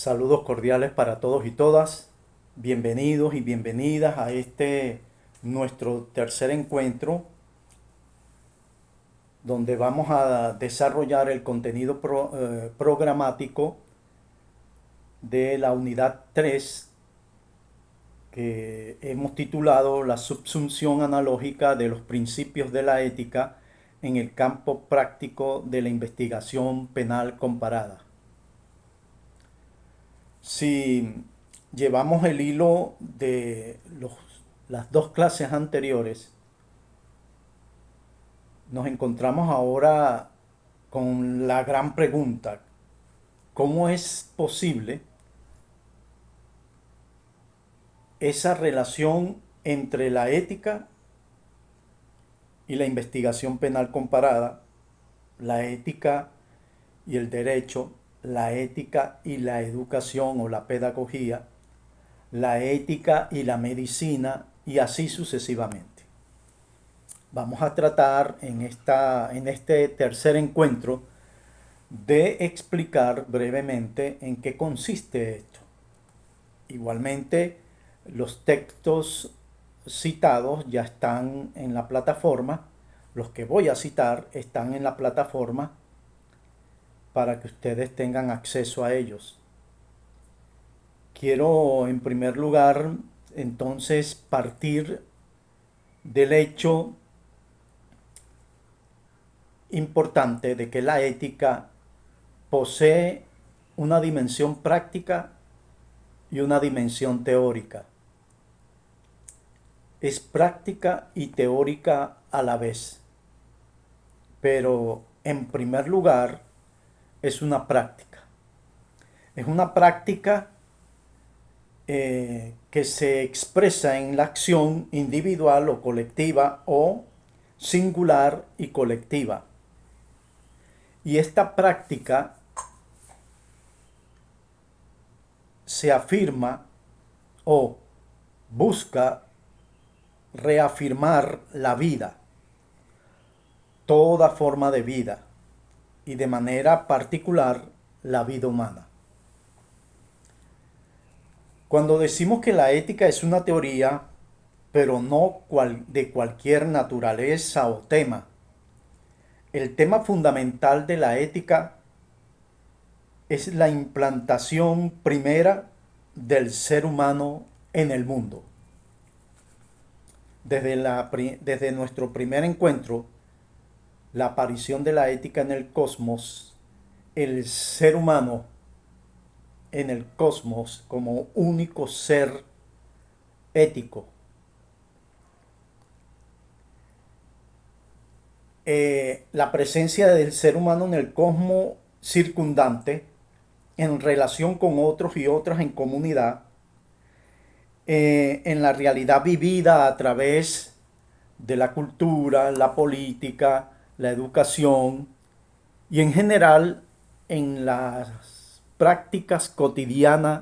Saludos cordiales para todos y todas. Bienvenidos y bienvenidas a nuestro tercer encuentro donde vamos a desarrollar el contenido programático de la unidad 3 que hemos titulado La subsunción analógica de los principios de la ética en el campo práctico de la investigación penal comparada. Si llevamos el hilo de las dos clases anteriores, nos encontramos ahora con la gran pregunta: ¿cómo es posible esa relación entre la ética y la investigación penal comparada, la ética y el derecho, la ética y la educación o la pedagogía, la ética y la medicina, y así sucesivamente? Vamos a tratar en este tercer encuentro de explicar brevemente en qué consiste esto. Igualmente, los textos citados ya están en la plataforma. Los que voy a citar están en la plataforma para que ustedes tengan acceso a ellos. Quiero en primer lugar entonces partir del hecho importante de que la ética posee una dimensión práctica y una dimensión teórica. Es práctica y teórica a la vez, pero en primer lugar es una práctica. Es una práctica que se expresa en la acción individual o colectiva o singular y colectiva. Y esta práctica se afirma o busca reafirmar la vida, toda forma de vida, y de manera particular la vida humana. Cuando decimos que la ética es una teoría, pero no de cualquier naturaleza o tema, el tema fundamental de la ética es la implantación primera del ser humano en el mundo. Desde nuestro primer encuentro, la aparición de la ética en el cosmos, el ser humano en el cosmos como único ser ético, la presencia del ser humano en el cosmos circundante en relación con otros y otras en comunidad, en la realidad vivida a través de la cultura, la política, la educación y en general en las prácticas cotidianas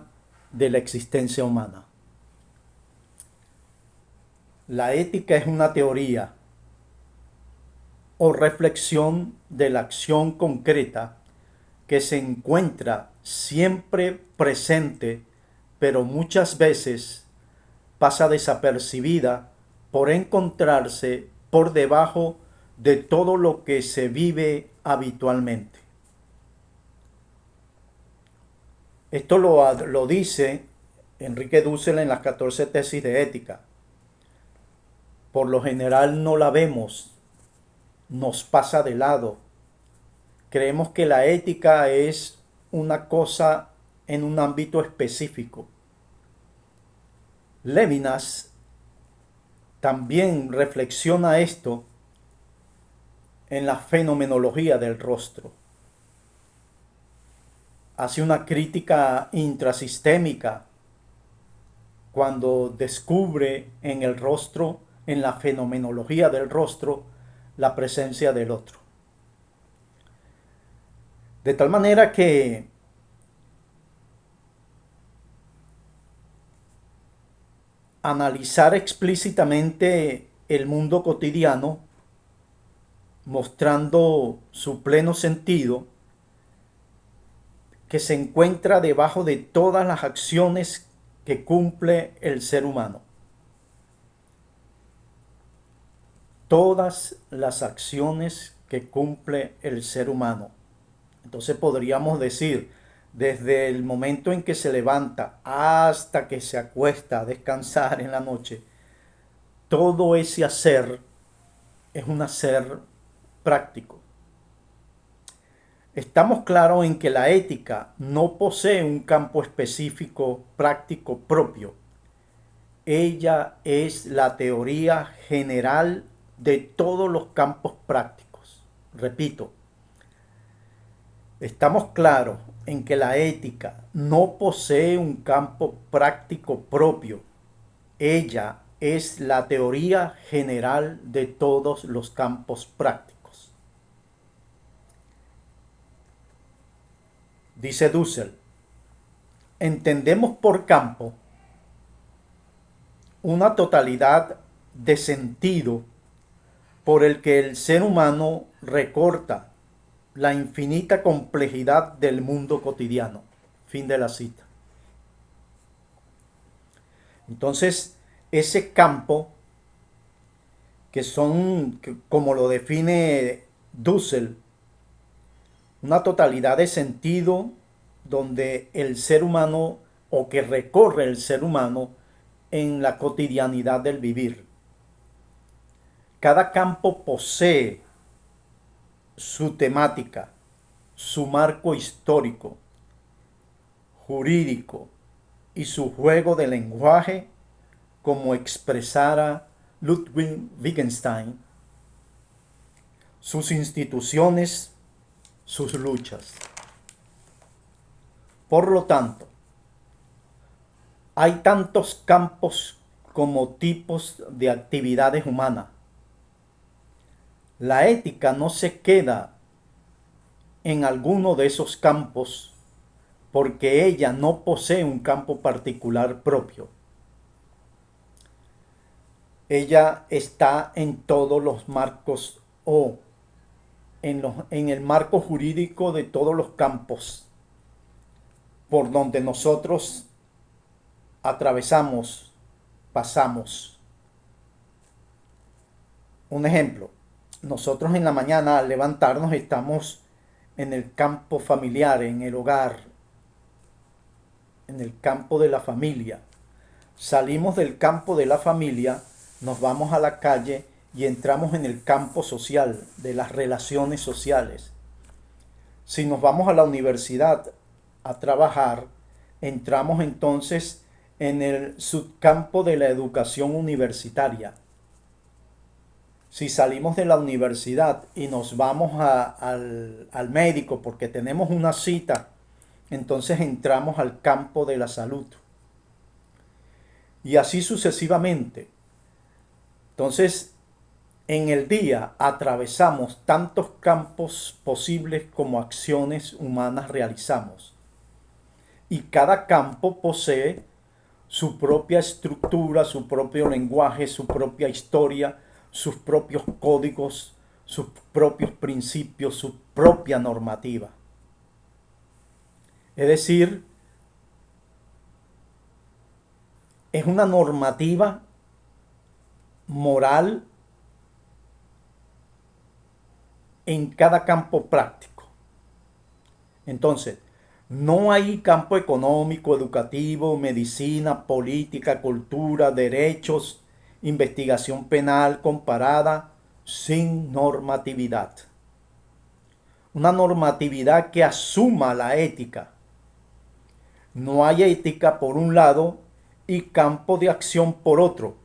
de la existencia humana. La ética es una teoría o reflexión de la acción concreta que se encuentra siempre presente, pero muchas veces pasa desapercibida por encontrarse por debajo de todo lo que se vive habitualmente. Esto lo dice Enrique Dussel en las 14 tesis de ética. Por lo general no la vemos, nos pasa de lado. Creemos que la ética es una cosa en un ámbito específico. Lévinas también reflexiona esto en la fenomenología del rostro. Hace una crítica intrasistémica cuando descubre en el rostro, en la fenomenología del rostro, la presencia del otro. De tal manera que analizar explícitamente el mundo cotidiano, mostrando su pleno sentido, que se encuentra debajo de todas las acciones que cumple el ser humano. Todas las acciones que cumple el ser humano. Entonces podríamos decir, desde el momento en que se levanta hasta que se acuesta a descansar en la noche, todo ese hacer es un hacer práctico. Estamos claros en que la ética no posee un campo específico práctico propio. Ella es la teoría general de todos los campos prácticos. Repito, estamos claros en que la ética no posee un campo práctico propio. Ella es la teoría general de todos los campos prácticos. Dice Dussel, entendemos por campo una totalidad de sentido por el que el ser humano recorta la infinita complejidad del mundo cotidiano. Fin de la cita. Entonces, ese campo, como lo define Dussel, una totalidad de sentido donde el ser humano, o que recorre el ser humano en la cotidianidad del vivir. Cada campo posee su temática, su marco histórico, jurídico y su juego de lenguaje, como expresara Ludwig Wittgenstein, sus instituciones, sus luchas. Por lo tanto, hay tantos campos como tipos de actividades humanas. La ética no se queda en alguno de esos campos porque ella no posee un campo particular propio. Ella está en todos los marcos o en el marco jurídico de todos los campos por donde nosotros atravesamos, pasamos. Un ejemplo, nosotros en la mañana al levantarnos estamos en el campo familiar, en el hogar, en el campo de la familia. Salimos del campo de la familia, nos vamos a la calle y entramos en el campo social, de las relaciones sociales. Si nos vamos a la universidad a trabajar, entramos entonces en el subcampo de la educación universitaria. Si salimos de la universidad y nos vamos al médico porque tenemos una cita, entonces entramos al campo de la salud. Y así sucesivamente. Entonces, en el día atravesamos tantos campos posibles como acciones humanas realizamos. Y cada campo posee su propia estructura, su propio lenguaje, su propia historia, sus propios códigos, sus propios principios, su propia normativa. Es decir, es una normativa moral en cada campo práctico. Entonces, no hay campo económico, educativo, medicina, política, cultura, derechos, investigación penal comparada sin normatividad. Una normatividad que asuma la ética. No hay ética por un lado y campo de acción por otro.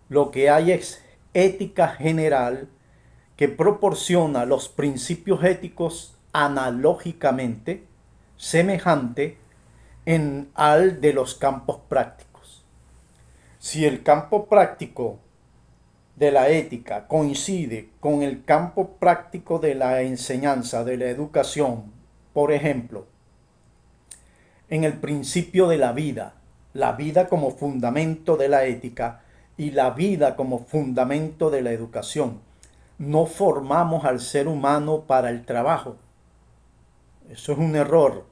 Lo que hay es ética general que proporciona los principios éticos analógicamente semejante al de los campos prácticos. Si el campo práctico de la ética coincide con el campo práctico de la enseñanza, de la educación, por ejemplo, en el principio de la vida como fundamento de la ética y la vida como fundamento de la educación, no formamos al ser humano para el trabajo. Eso es un error.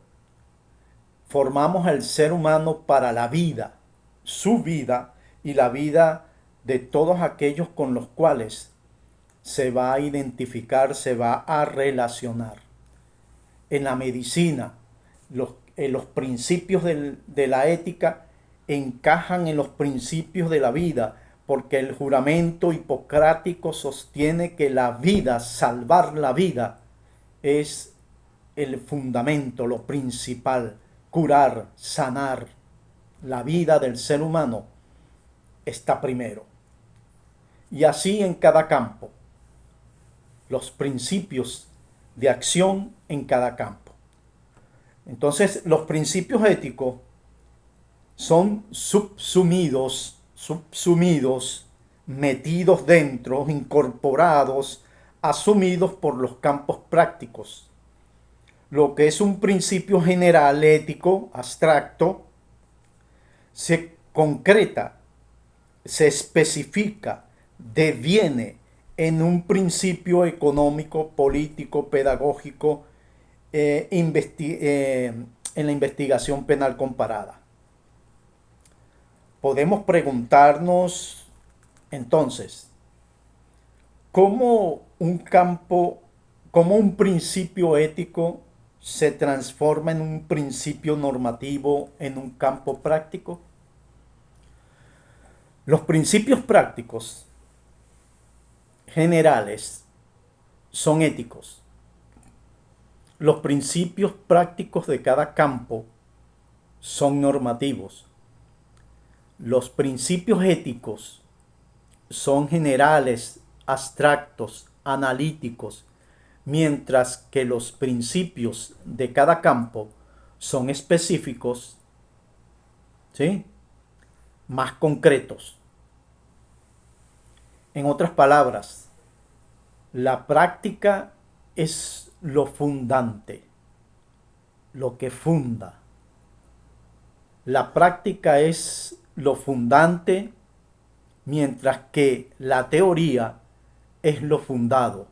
Formamos al ser humano para la vida, su vida y la vida de todos aquellos con los cuales se va a identificar, se va a relacionar. En la medicina, los principios de la ética encajan en los principios de la vida, porque el juramento hipocrático sostiene que la vida, salvar la vida, es el fundamento, lo principal. Curar, sanar la vida del ser humano está primero. Y así en cada campo, los principios de acción en cada campo. Entonces, los principios éticos son subsumidos, metidos dentro, incorporados, asumidos por los campos prácticos. Lo que es un principio general ético, abstracto, se concreta, se especifica, deviene en un principio económico, político, pedagógico, en la investigación penal comparada. Podemos preguntarnos entonces, ¿cómo un principio ético se transforma en un principio normativo en un campo práctico? Los principios prácticos generales son éticos. Los principios prácticos de cada campo son normativos. Los principios éticos son generales, abstractos, analíticos, mientras que los principios de cada campo son específicos, ¿sí?, más concretos. En otras palabras, la práctica es lo fundante, lo que funda. La práctica es lo fundante, mientras que la teoría es lo fundado.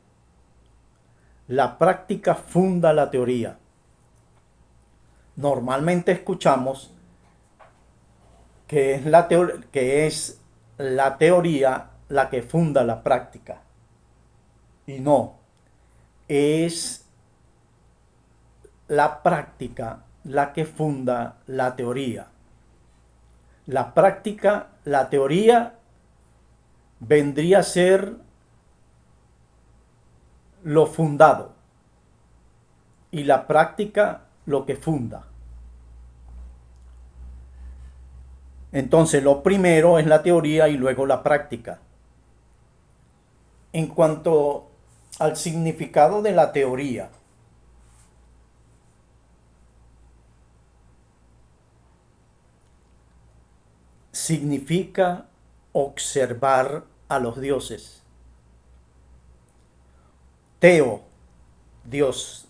La práctica funda la teoría. Normalmente escuchamos que es la teoría la que funda la práctica. Y no, es la práctica la que funda la teoría. La práctica, la teoría vendría a ser lo fundado y la práctica lo que funda. Entonces, lo primero es la teoría y luego la práctica. En cuanto al significado de la teoría, significa observar a los dioses. Teo, Dios,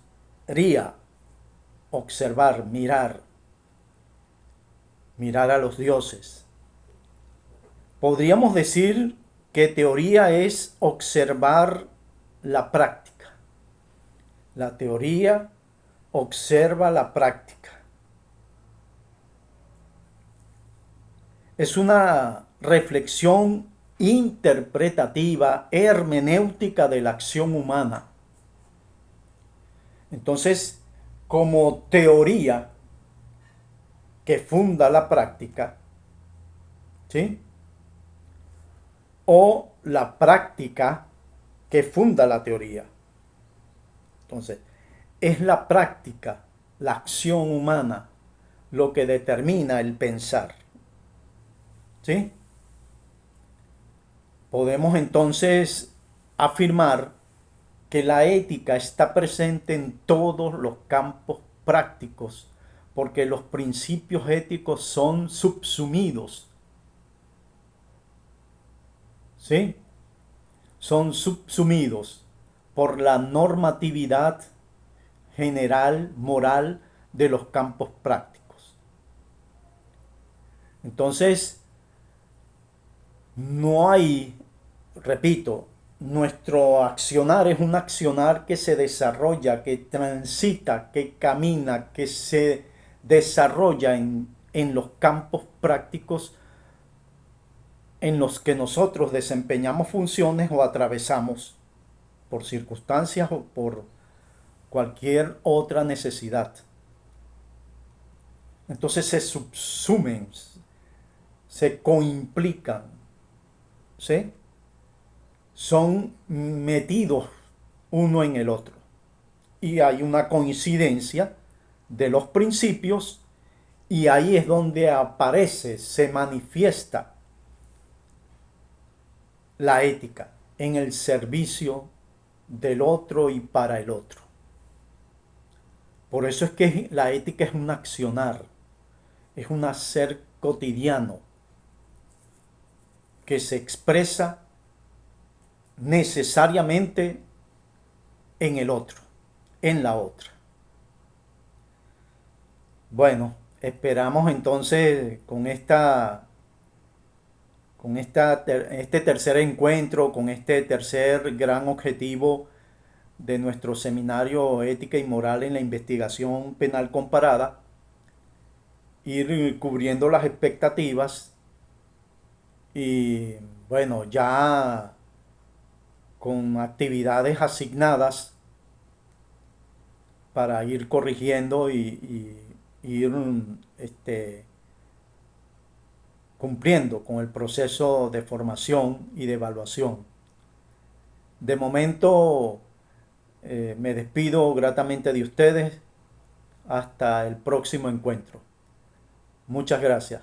ría, observar, mirar a los dioses. Podríamos decir que teoría es observar la práctica. La teoría observa la práctica. Es una reflexión interpretativa, hermenéutica de la acción humana. Entonces, como teoría que funda la práctica, ¿sí?, o la práctica que funda la teoría. Entonces, es la práctica, la acción humana, lo que determina el pensar. ¿Sí? Podemos entonces afirmar que la ética está presente en todos los campos prácticos, porque los principios éticos son subsumidos. ¿Sí? Son subsumidos por la normatividad general, moral de los campos prácticos. Entonces, no hay, repito, nuestro accionar es un accionar que se desarrolla, que transita, que camina, que se desarrolla en los campos prácticos en los que nosotros desempeñamos funciones o atravesamos por circunstancias o por cualquier otra necesidad. Entonces se subsumen, se coimplican, ¿sí? Son metidos uno en el otro. Y hay una coincidencia de los principios y ahí es donde aparece, se manifiesta la ética en el servicio del otro y para el otro. Por eso es que la ética es un accionar, es un hacer cotidiano que se expresa necesariamente en el otro, en la otra. Bueno, esperamos entonces este tercer encuentro, con este tercer gran objetivo de nuestro seminario Ética y Moral en la Investigación Penal Comparada, ir cubriendo las expectativas y bueno, ya con actividades asignadas para ir corrigiendo y ir cumpliendo con el proceso de formación y de evaluación. De momento me despido gratamente de ustedes hasta el próximo encuentro. Muchas gracias.